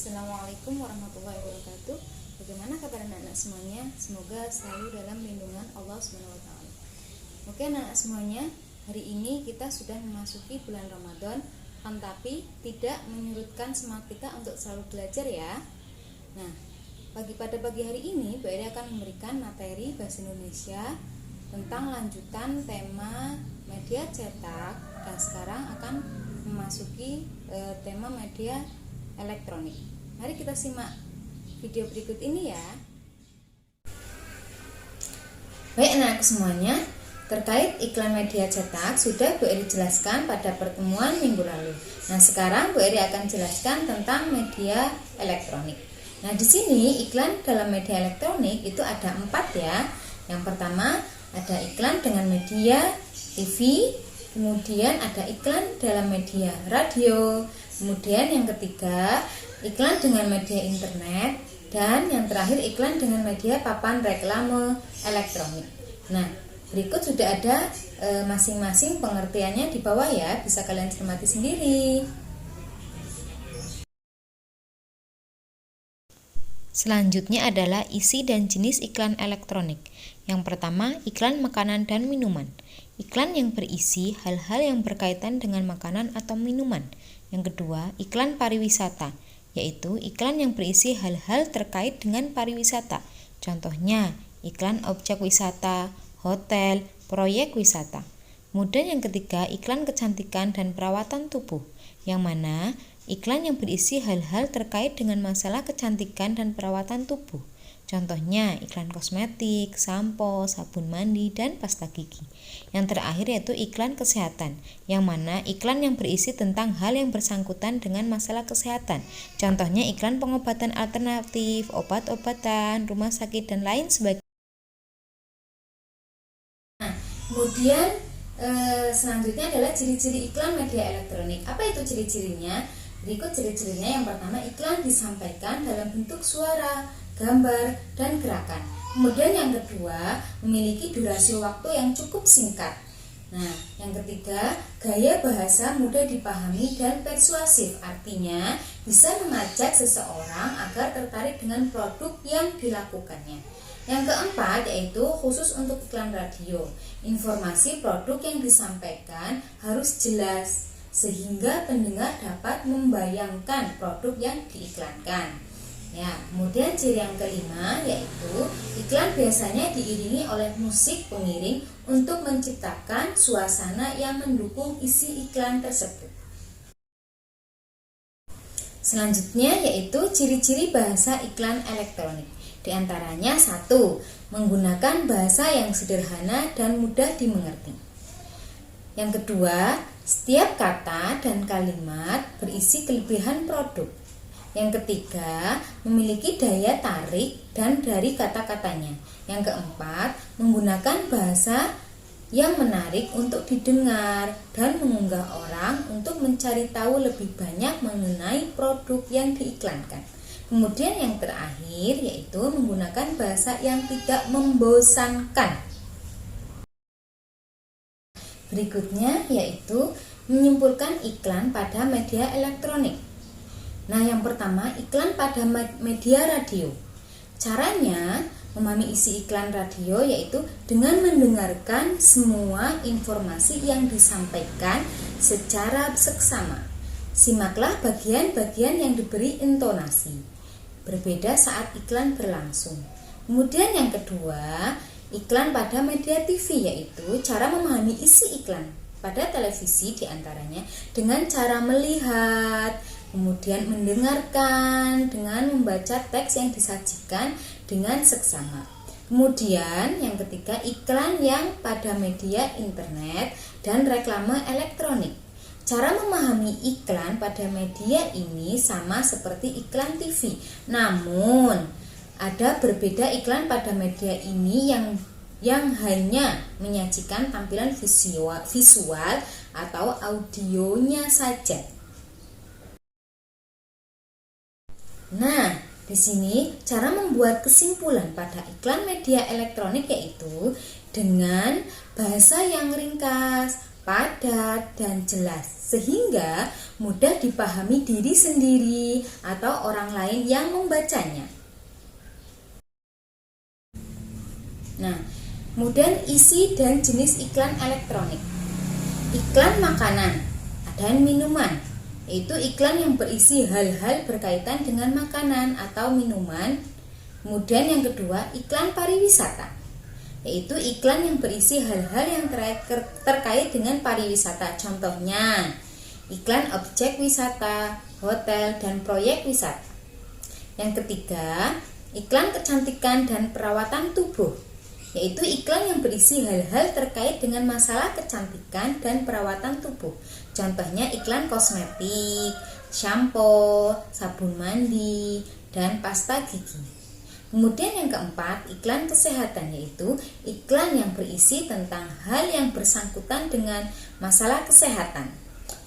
Assalamualaikum warahmatullahi wabarakatuh. Bagaimana kabar anak-anak semuanya? Semoga selalu dalam lindungan Allah SWT. Oke anak-anak semuanya, hari ini kita sudah memasuki bulan Ramadan, tetapi tidak menyurutkan semangat kita untuk selalu belajar ya. Nah, pada pagi hari ini Bu Eri akan memberikan materi bahasa Indonesia tentang lanjutan tema media cetak, dan sekarang akan memasuki tema media elektronik. Mari kita simak video berikut ini ya. Baik anak semuanya, terkait iklan media cetak sudah Bu Eri jelaskan pada pertemuan minggu lalu. Nah, sekarang Bu Eri akan jelaskan tentang media elektronik. Nah, di sini iklan dalam media elektronik itu ada 4 ya. Yang pertama ada iklan dengan media TV, kemudian ada iklan dalam media radio, kemudian yang ketiga iklan dengan media internet, dan yang terakhir iklan dengan media papan reklame elektronik. Nah, berikut sudah ada masing-masing pengertiannya di bawah ya, bisa kalian cermati sendiri. Selanjutnya adalah isi dan jenis iklan elektronik. Yang pertama, iklan makanan dan minuman. Iklan yang berisi hal-hal yang berkaitan dengan makanan atau minuman. Yang kedua, iklan pariwisata, yaitu iklan yang berisi hal-hal terkait dengan pariwisata. Contohnya, iklan objek wisata, hotel, proyek wisata. Kemudian yang ketiga, iklan kecantikan dan perawatan tubuh, yang mana iklan yang berisi hal-hal terkait dengan masalah kecantikan dan perawatan tubuh. Contohnya iklan kosmetik, sampo, sabun mandi, dan pasta gigi. Yang terakhir yaitu iklan kesehatan, yang mana iklan yang berisi tentang hal yang bersangkutan dengan masalah kesehatan. Contohnya iklan pengobatan alternatif, obat-obatan, rumah sakit, dan lain sebagainya. Nah, kemudian selanjutnya adalah ciri-ciri iklan media elektronik. Apa itu ciri-cirinya? Berikut ciri-cirinya. Yang pertama, iklan disampaikan dalam bentuk suara, gambar, dan gerakan. Kemudian yang kedua, memiliki durasi waktu yang cukup singkat. Nah, yang ketiga, gaya bahasa mudah dipahami dan persuasif, artinya bisa mengajak seseorang agar tertarik dengan produk yang dilakukannya. Yang keempat yaitu khusus untuk iklan radio. Informasi produk yang disampaikan harus jelas sehingga pendengar dapat membayangkan produk yang diiklankan. Ya, kemudian ciri yang kelima yaitu iklan biasanya diiringi oleh musik pengiring untuk menciptakan suasana yang mendukung isi iklan tersebut. Selanjutnya yaitu ciri-ciri bahasa iklan elektronik. Di antaranya 1. Menggunakan bahasa yang sederhana dan mudah dimengerti. Yang kedua, setiap kata dan kalimat berisi kelebihan produk. Yang ketiga, memiliki daya tarik dan dari kata-katanya. Yang keempat, menggunakan bahasa yang menarik untuk didengar dan mengunggah orang untuk mencari tahu lebih banyak mengenai produk yang diiklankan. Kemudian yang terakhir yaitu menggunakan bahasa yang tidak membosankan. Berikutnya yaitu menyimpulkan iklan pada media elektronik. Nah, yang pertama iklan pada media radio. Caranya memahami isi iklan radio yaitu dengan mendengarkan semua informasi yang disampaikan secara seksama. Simaklah bagian-bagian yang diberi intonasi. Berbeda saat iklan berlangsung. Kemudian yang kedua, iklan pada media TV yaitu cara memahami isi iklan pada televisi diantaranya dengan cara melihat, kemudian mendengarkan dengan membaca teks yang disajikan dengan seksama. Kemudian yang ketiga, iklan yang pada media internet dan reklame elektronik. Cara memahami iklan pada media ini sama seperti iklan TV. Namun, ada berbeda iklan pada media ini yang hanya menyajikan tampilan visual atau audionya saja. Nah, di sini cara membuat kesimpulan pada iklan media elektronik yaitu dengan bahasa yang ringkas, padat, dan jelas, sehingga mudah dipahami diri sendiri atau orang lain yang membacanya. Nah, kemudian isi dan jenis iklan elektronik. Iklan makanan dan minuman, yaitu iklan yang berisi hal-hal berkaitan dengan makanan atau minuman. Kemudian yang kedua, iklan pariwisata, yaitu iklan yang berisi hal-hal yang terkait dengan pariwisata. Contohnya, iklan objek wisata, hotel, dan proyek wisata. Yang ketiga, iklan kecantikan dan perawatan tubuh, yaitu iklan yang berisi hal-hal terkait dengan masalah kecantikan dan perawatan tubuh. Contohnya iklan kosmetik, shampoo, sabun mandi, dan pasta gigi. Kemudian yang keempat, iklan kesehatan, yaitu iklan yang berisi tentang hal yang bersangkutan dengan masalah kesehatan.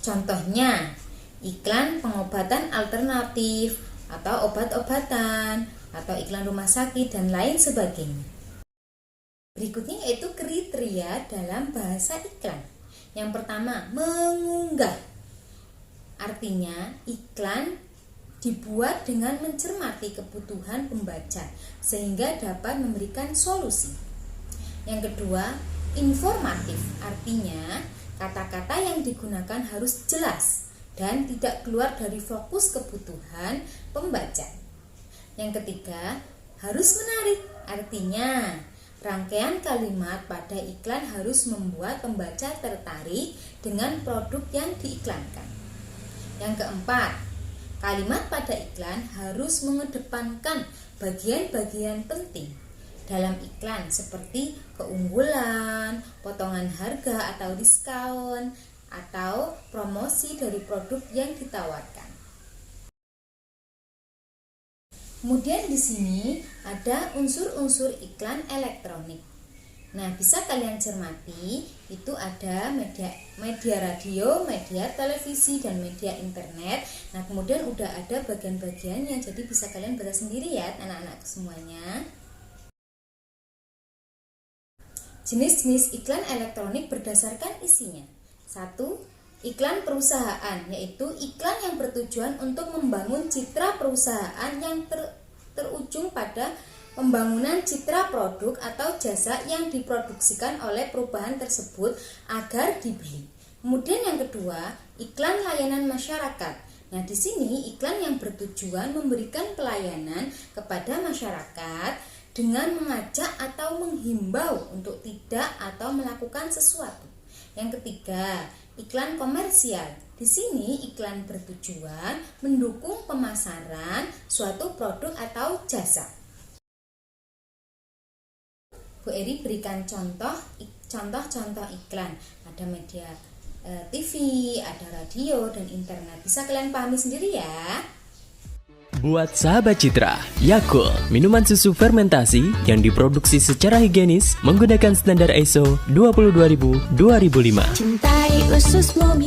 Contohnya, iklan pengobatan alternatif atau obat-obatan, atau iklan rumah sakit dan lain sebagainya. Berikutnya yaitu kriteria dalam bahasa iklan. Yang pertama, mengunggah. Artinya, iklan dibuat dengan mencermati kebutuhan pembaca sehingga dapat memberikan solusi. Yang kedua, informatif. Artinya, kata-kata yang digunakan harus jelas dan tidak keluar dari fokus kebutuhan pembaca. Yang ketiga, harus menarik. Artinya, rangkaian kalimat pada iklan harus membuat pembaca tertarik dengan produk yang diiklankan. Yang keempat, kalimat pada iklan harus mengedepankan bagian-bagian penting dalam iklan seperti keunggulan, potongan harga atau diskon, atau promosi dari produk yang ditawarkan. Kemudian di sini ada unsur-unsur iklan elektronik. Nah, bisa kalian cermati, itu ada media radio, media televisi, dan media internet. Nah, kemudian udah ada bagian-bagiannya, jadi bisa kalian baca sendiri ya anak-anak semuanya. Jenis-jenis iklan elektronik berdasarkan isinya. 1. Iklan perusahaan, yaitu iklan yang bertujuan untuk membangun citra perusahaan yang terujung pada pembangunan citra produk atau jasa yang diproduksikan oleh perusahaan tersebut agar dibeli. Kemudian yang kedua, iklan layanan masyarakat. Nah, di sini iklan yang bertujuan memberikan pelayanan kepada masyarakat dengan mengajak atau menghimbau untuk tidak atau melakukan sesuatu. Yang ketiga, iklan komersial. Di sini iklan bertujuan mendukung pemasaran suatu produk atau jasa. Bu Eri berikan contoh-contoh iklan. Ada media TV, ada radio, dan internet. Bisa kalian pahami sendiri ya. Buat sahabat Citra, Yakult, minuman susu fermentasi yang diproduksi secara higienis menggunakan standar ISO 22000-2005.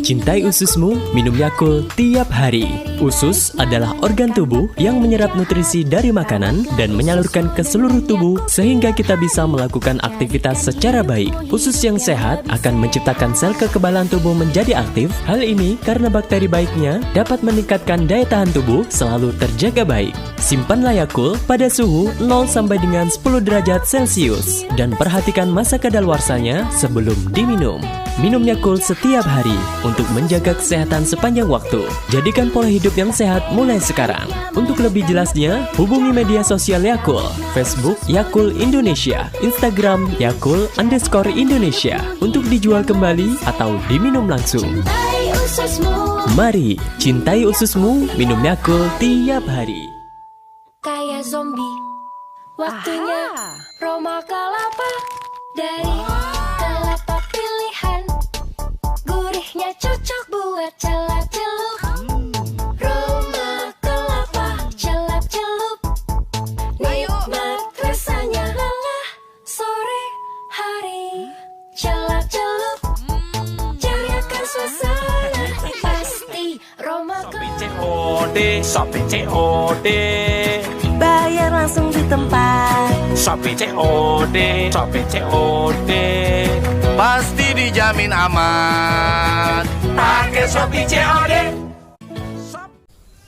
Cintai ususmu, minum Yakult tiap hari. Usus adalah organ tubuh yang menyerap nutrisi dari makanan dan menyalurkan ke seluruh tubuh sehingga kita bisa melakukan aktivitas secara baik. Usus yang sehat akan menciptakan sel kekebalan tubuh menjadi aktif. Hal ini karena bakteri baiknya dapat meningkatkan daya tahan tubuh selalu terjaga baik. Simpanlah Yakult pada suhu 0 sampai dengan 10 derajat Celcius dan perhatikan masa kadaluarsanya sebelum diminum. Minum Yakult setiap hari untuk menjaga kesehatan sepanjang waktu. Jadikan pola hidup yang sehat mulai sekarang. Untuk lebih jelasnya, hubungi media sosial Yakult, Facebook Yakult Indonesia, Instagram Yakult_Indonesia untuk dijual kembali atau diminum langsung. Mari, cintai ususmu, minum Yakult tiap hari. Kayak zombie, waktunya Roma Kelapa. Dari kelapa pilihan, gurihnya cocok buat celap-celup. Roma Kelapa, celap-celup. Nikmat rasanya lelah sore hari. Celap-celup, ceriakan suasana. Pasti Roma Kelapa. Shopee COD. Bayar langsung di tempat. Shopee COD. Pasti di dijamin aman. Pakai Shopee COD.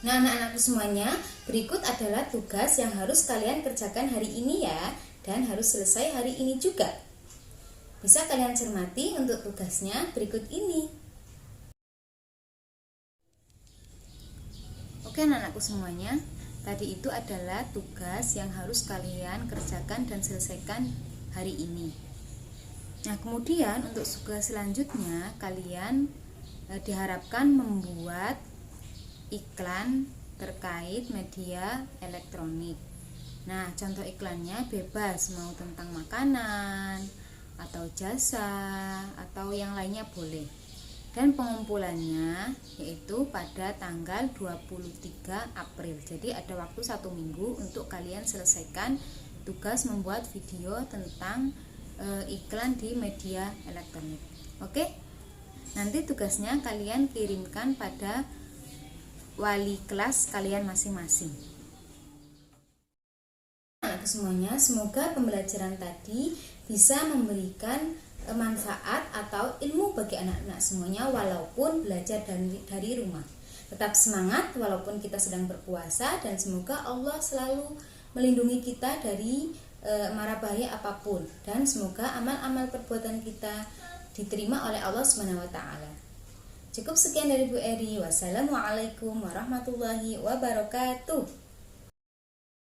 Nah, anak-anakku semuanya, berikut adalah tugas yang harus kalian kerjakan hari ini ya, dan harus selesai hari ini juga. Bisa kalian cermati untuk tugasnya berikut ini. Oke anak-anakku semuanya, tadi itu adalah tugas yang harus kalian kerjakan dan selesaikan hari ini. Nah, kemudian untuk tugas selanjutnya kalian diharapkan membuat iklan terkait media elektronik. Nah, contoh iklannya bebas, mau tentang makanan atau jasa atau yang lainnya boleh. Dan pengumpulannya yaitu pada tanggal 23 April. Jadi ada waktu 1 minggu untuk kalian selesaikan tugas membuat video tentang iklan di media elektronik. Oke? Nanti tugasnya kalian kirimkan pada wali kelas kalian masing-masing. Anak semuanya, semoga pembelajaran tadi bisa memberikan manfaat atau ilmu bagi anak-anak semuanya walaupun belajar dari rumah. Tetap semangat walaupun kita sedang berpuasa, dan semoga Allah selalu melindungi kita dari mara bahaya apapun, dan semoga amal-amal perbuatan kita diterima oleh Allah SWT. Cukup sekian dari Bu Eri. Wassalamualaikum warahmatullahi wabarakatuh.